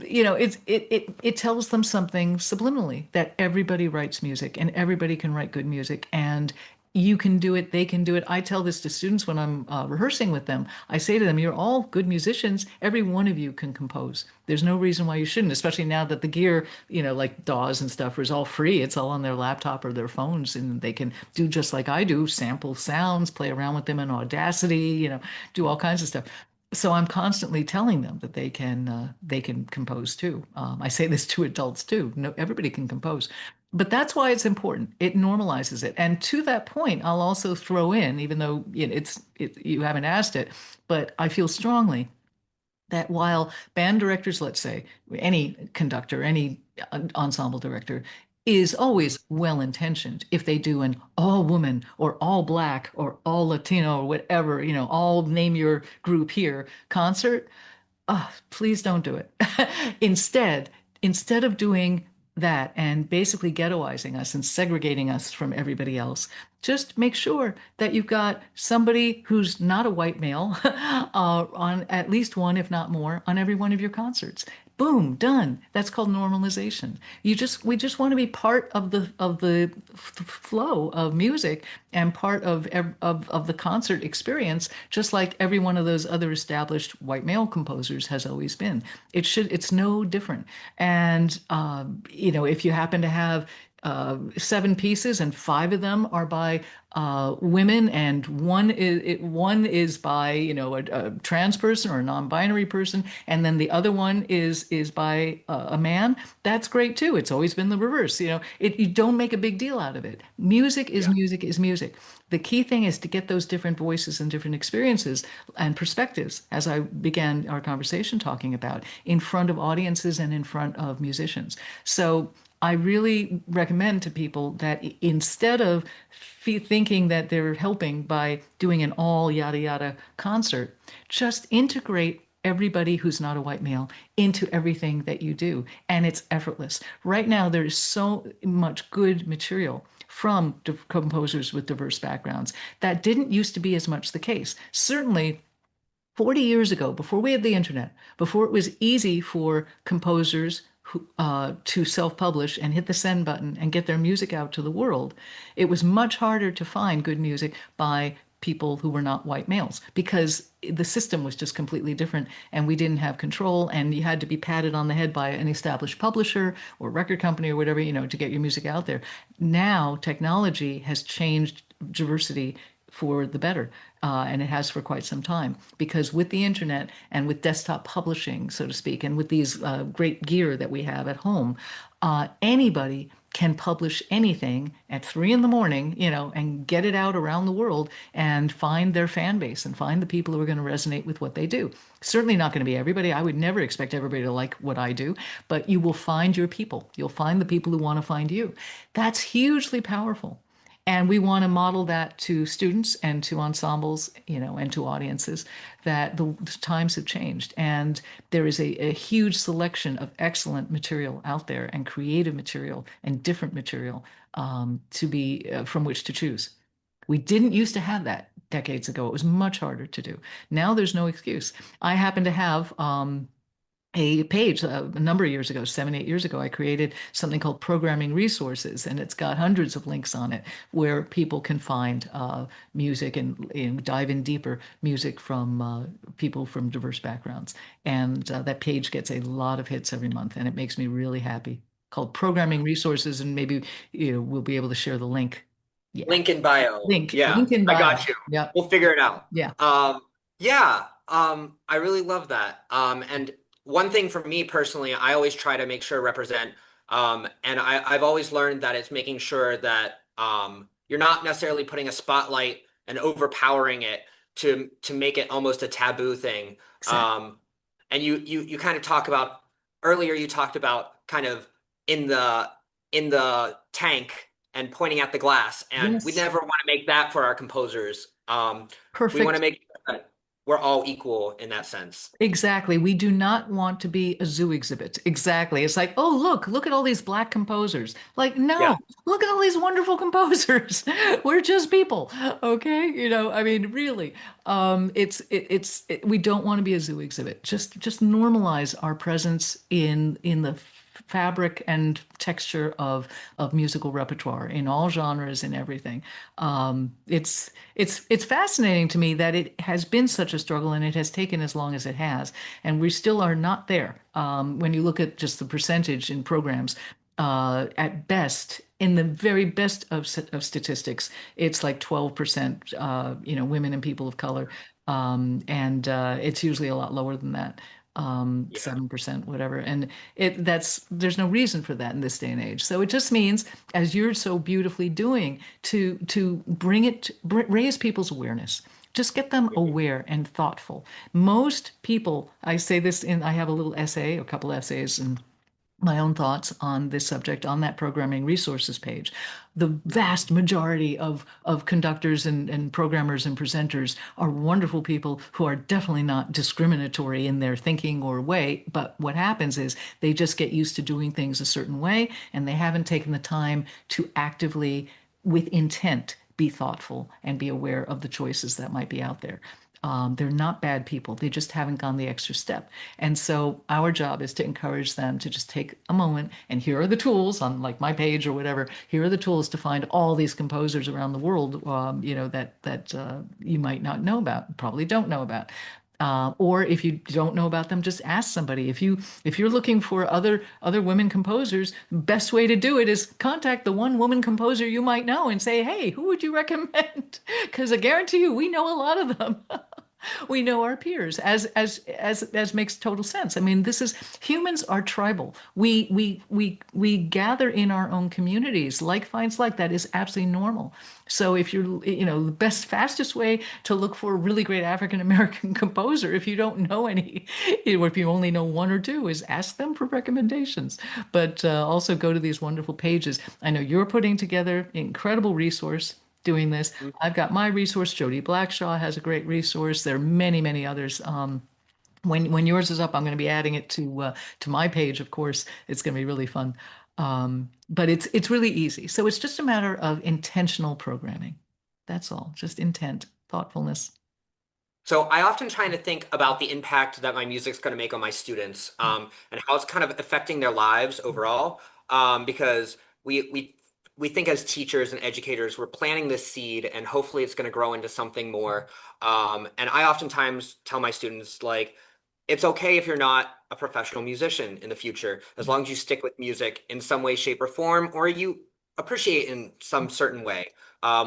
It tells them something subliminally that everybody writes music and everybody can write good music and you can do it, they can do it. I tell this to students when I'm rehearsing with them. I say to them, you're all good musicians. Every one of you can compose. There's no reason why you shouldn't, especially now that the gear, like DAWs and stuff is all free. It's all on their laptop or their phones, and they can do just like I do, sample sounds, play around with them in Audacity, do all kinds of stuff. So I'm constantly telling them that they can compose too. I say this to adults too. No, everybody can compose. But that's why it's important. It normalizes it. And to that point, I'll also throw in, even though you haven't asked it, but I feel strongly that while band directors, let's say, any conductor, any ensemble director, is always well intentioned, if they do an all woman or all black or all Latino or whatever, all name your group here concert, please don't do it. Instead, instead of doing that and basically ghettoizing us and segregating us from everybody else, just make sure that you've got somebody who's not a white male on at least one, if not more, on every one of your concerts. Boom, done. That's called normalization. We just want to be part of the flow of music and part of the concert experience, just like every one of those other established white male composers has always been. It's no different. And if you happen to have seven pieces and five of them are by women and one is by a trans person or a non-binary person and then the other one is by a man, that's great too. It's always been the reverse. You don't make a big deal out of it. Music is Yeah. music is music. The key thing is to get those different voices and different experiences and perspectives, as I began our conversation talking about, in front of audiences and in front of musicians. So I really recommend to people that instead of thinking that they're helping by doing an all yada yada concert, just integrate everybody who's not a white male into everything that you do. And it's effortless. Right now, there is so much good material from composers with diverse backgrounds. That didn't used to be as much the case. Certainly, 40 years ago, before we had the internet, before it was easy for composers to self-publish and hit the send button and get their music out to the world, it was much harder to find good music by people who were not white males because the system was just completely different and we didn't have control and you had to be patted on the head by an established publisher or record company or whatever, to get your music out there. Now technology has changed diversity for the better. And it has for quite some time because with the internet and with desktop publishing, so to speak, and with these great gear that we have at home, anybody can publish anything at 3 in the morning, and get it out around the world and find their fan base and find the people who are going to resonate with what they do. Certainly not going to be everybody. I would never expect everybody to like what I do, but you will find your people. You'll find the people who want to find you. That's hugely powerful. And we want to model that to students and to ensembles, and to audiences that the times have changed. And there is a huge selection of excellent material out there and creative material and different material to be from which to choose. We didn't used to have that decades ago. It was much harder to do. Now there's no excuse. I happen to have a page a number of years ago, 7, 8 years ago, I created something called Programming Resources, and it's got hundreds of links on it where people can find music and dive in deeper music from people from diverse backgrounds. And that page gets a lot of hits every month, and it makes me really happy. Called Programming Resources, and maybe we'll be able to share the link. Yeah, Link in bio. Yeah, link in I bio. got you. Yeah, We'll figure it out. yeah, Yeah, I really love that. And one thing for me personally, I always try to make sure represent. And I've always learned that it's making sure that you're not necessarily putting a spotlight and overpowering it to make it almost a taboo thing. exactly. Um, and you kind of talk about earlier. You talked about kind of in the tank and pointing at the glass, and we Yes, never want to make that for our composers. We want to perfect. make sure that we're all equal in that sense. Exactly. We do not want to be a zoo exhibit. Exactly. It's like, oh, look at all these black composers. Like, Yeah. no, look at all these wonderful composers. We're just people. Okay. I mean, really, we don't want to be a zoo exhibit. Just normalize our presence in the fabric and texture of musical repertoire in all genres and everything. It's fascinating to me that it has been such a struggle and it has taken as long as it has, and we still are not there. When you look at just the percentage in programs, at best, in the very best of statistics, it's like 12%, women and people of color, and it's usually a lot lower than that. Yeah. 7%, whatever. And there's no reason for that in this day and age. So it just means, as you're so beautifully doing, to raise people's awareness. Just get them aware and thoughtful. Most people, I say this I have a little essay, a couple essays, and my own thoughts on this subject on that programming resources page. The vast majority of conductors and programmers and presenters are wonderful people who are definitely not discriminatory in their thinking or way. But what happens is they just get used to doing things a certain way and they haven't taken the time to actively, with intent, be thoughtful and be aware of the choices that might be out there. They're not bad people. They just haven't gone the extra step. And so our job is to encourage them to just take a moment and here are the tools on like my page or whatever. Here are the tools to find all these composers around the world, that you might not know about, probably don't know about. Or if you don't know about them, just ask somebody. If you're looking for other women composers, best way to do it is contact the one woman composer you might know and say, "Hey, who would you recommend?" Because I guarantee you, we know a lot of them. We know our peers as makes total sense. I mean, this is humans are tribal. We gather in our own communities. Like finds like, that is absolutely normal. So if you're, the best fastest way to look for a really great African American composer, if you don't know any, or if you only know one or two, is ask them for recommendations. But also go to these wonderful pages. I know you're putting together incredible resource doing this. I've got my resource. Jody Blackshaw has a great resource. There are many, many others. When yours is up, I'm going to be adding it to my page. Of course, it's going to be really fun. But it's really easy. So it's just a matter of intentional programming. That's all. Just intent, thoughtfulness. So I often try to think about the impact that my music's going to make on my students, and how it's kind of affecting their lives overall. Because we think as teachers and educators, we're planting this seed, and hopefully it's going to grow into something more. And I oftentimes tell my students, like, it's okay if you're not a professional musician in the future, as long as you stick with music in some way, shape, or form, or you appreciate in some certain way,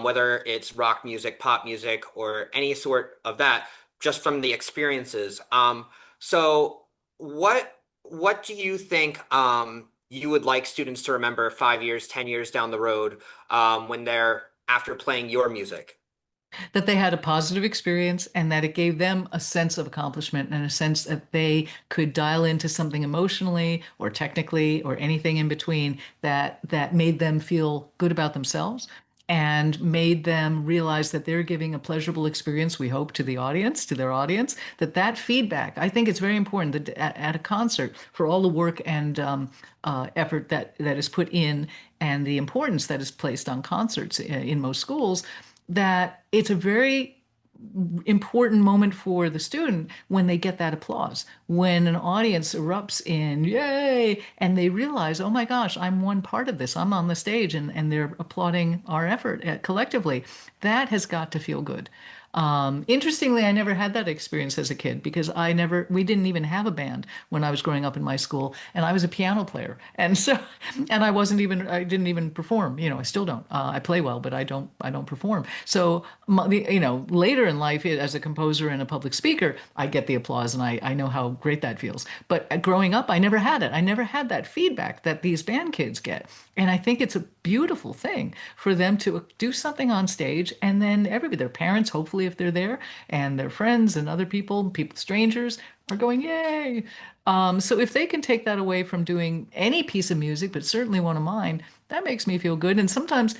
whether it's rock music, pop music, or any sort of that, just from the experiences. So what do you think you would like students to remember 5 years, 10 years down the road, when they're after playing your music? That they had a positive experience and that it gave them a sense of accomplishment and a sense that they could dial into something emotionally or technically or anything in between that made them feel good about themselves and made them realize that they're giving a pleasurable experience, we hope, to the audience, to their audience, that feedback, I think it's very important that at a concert, for all the work and effort that is put in and the importance that is placed on concerts in most schools, that it's a very important moment for the student when they get that applause, when an audience erupts in yay, and they realize, oh my gosh, I'm one part of this. I'm on the stage and they're applauding our effort collectively. That has got to feel good. Interestingly, I never had that experience as a kid because we didn't even have a band when I was growing up in my school, and I was a piano player. And so, and I didn't even perform. I still don't. I play well, but I don't perform. So, later in life, as a composer and a public speaker, I get the applause and I know how great that feels. But growing up, I never had it. I never had that feedback that these band kids get. And I think it's a beautiful thing for them to do something on stage and then their parents, hopefully, if they're there, and their friends and other people, strangers, are going, yay. So if they can take that away from doing any piece of music, but certainly one of mine, that makes me feel good. And sometimes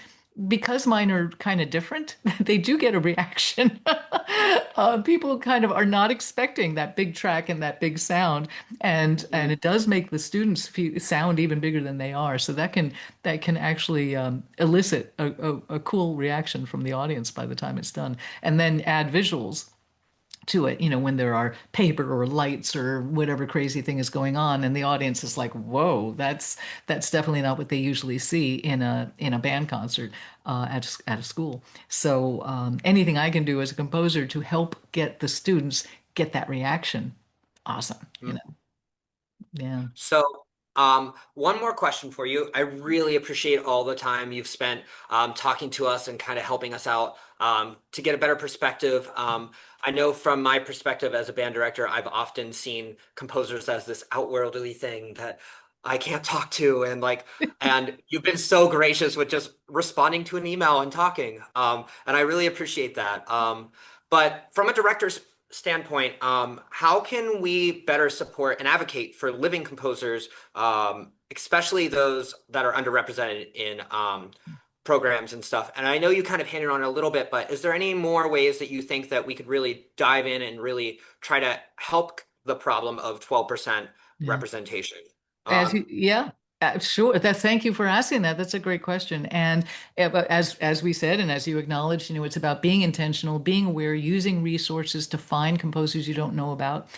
because mine are kind of different, they do get a reaction. People kind of are not expecting that big track and that big sound, and it does make the students sound even bigger than they are. So that can actually elicit a cool reaction from the audience by the time it's done, and then add visuals to it, when there are paper or lights or whatever crazy thing is going on, and the audience is like, "Whoa, that's definitely not what they usually see in a band concert at a school." So anything I can do as a composer to help get the students get that reaction, awesome. Yeah. So, one more question for you. I really appreciate all the time you've spent talking to us and kind of helping us out to get a better perspective. I know from my perspective as a band director, I've often seen composers as this outworldly thing that I can't talk to, and you've been so gracious with just responding to an email and talking, and I really appreciate that. But from a director's standpoint, how can we better support and advocate for living composers, especially those that are underrepresented in programs and stuff? And I know you kind of hinted on it a little bit, but is there any more ways that you think that we could really dive in and really try to help the problem of 12% Yeah. representation? As yeah, sure. Thank you for asking that. That's a great question. And as we said, and as you acknowledged, it's about being intentional, being aware, using resources to find composers you don't know about.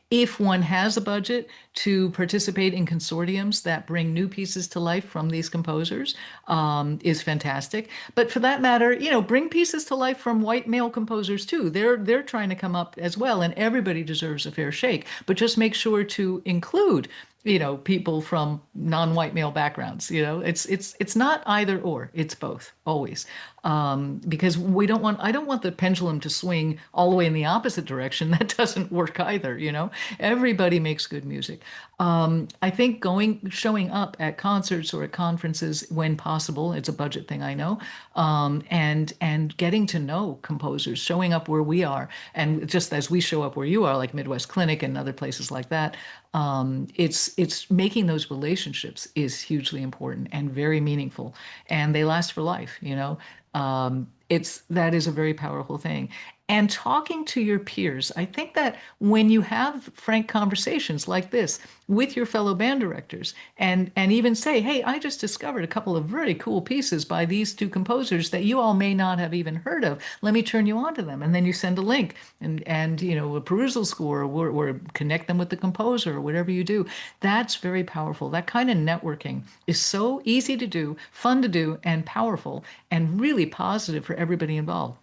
If one has a budget to participate in consortiums that bring new pieces to life from these composers, is fantastic. But for that matter, bring pieces to life from white male composers too. They're trying to come up as well, and everybody deserves a fair shake. But just make sure to include people from non-white male backgrounds. It's not either or, it's both, always. Because I don't want the pendulum to swing all the way in the opposite direction. That doesn't work either. Everybody makes good music. I think showing up at concerts or at conferences when possible, it's a budget thing, I know, and getting to know composers, showing up where we are, and just as we show up where you are, like Midwest Clinic and other places like that, it's making those relationships is hugely important and very meaningful, and they last for life. It's that is a very powerful thing. And talking to your peers, I think that when you have frank conversations like this with your fellow band directors, and even say, "Hey, I just discovered a couple of very cool pieces by these two composers that you all may not have even heard of. Let me turn you on to them." And then you send a link and a perusal score, or connect them with the composer, or whatever you do. That's very powerful. That kind of networking is so easy to do, fun to do, and powerful, and really positive for everybody involved.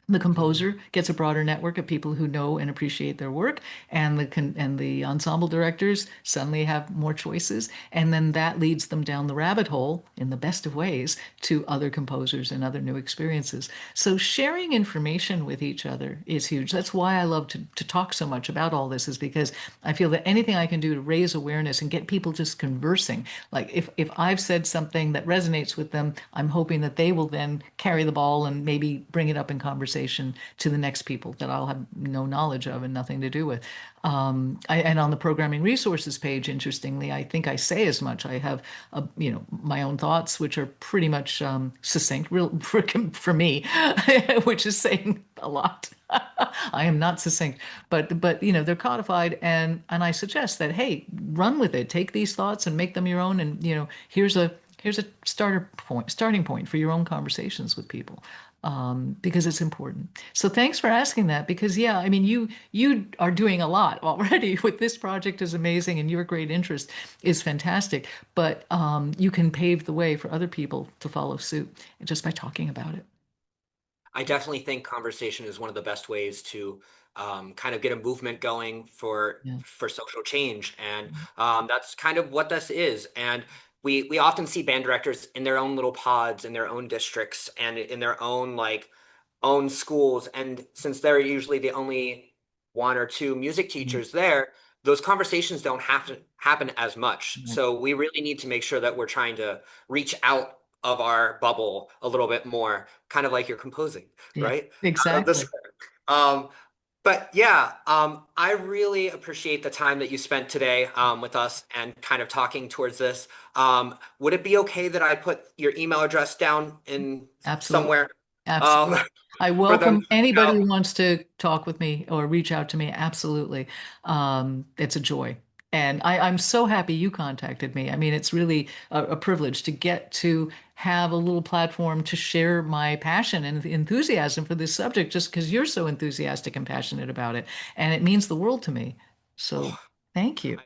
The Mhm. composer gets a broader network of people who know and appreciate their work, and the ensemble directors suddenly have more choices, and then that leads them down the rabbit hole in the best of ways to other composers and other new experiences. So sharing information with each other is huge. That's why I love to talk so much about all this, is because I feel that anything I can do to raise awareness and get people just conversing, like if I've said something that resonates with them, I'm hoping that they will then carry the ball and maybe bring it up in conversation to the next people that I'll have no knowledge of and nothing to do with. And on the programming resources page, interestingly, I think I say as much. I have, my own thoughts, which are pretty much succinct, real for me, which is saying a lot. I am not succinct, but they're codified, and I suggest that, hey, run with it. Take these thoughts and make them your own, and here's a starting point for your own conversations with people, because it's important. So thanks for asking that, because yeah, I mean, you are doing a lot already with this project is amazing, and your great interest is fantastic. But you can pave the way for other people to follow suit just by talking about it. I definitely think conversation is one of the best ways to kind of get a movement going Yeah. for social change, and that's kind of what this is. And we often see band directors in their own little pods, in their own districts, and in their own own schools. And since they're usually the only one or two music Mhm. teachers there, those conversations don't have to happen as much. Right. So we really need to make sure that we're trying to reach out of our bubble a little bit more, kind of like you're composing, Yeah, right? Out of this. exactly. Um, but yeah, I really appreciate the time that you spent today with us and kind of talking towards this. Would it be okay that I put your email address down in Absolutely. somewhere um, Absolutely. I for them welcome to reach anybody out? who wants to talk with me or reach out to me. Absolutely. It's a joy. And I'm so happy you contacted me. I mean, it's really a privilege to get to have a little platform to share my passion and enthusiasm for this subject, just because you're so enthusiastic and passionate about it. And it means the world to me. So Oh, thank you.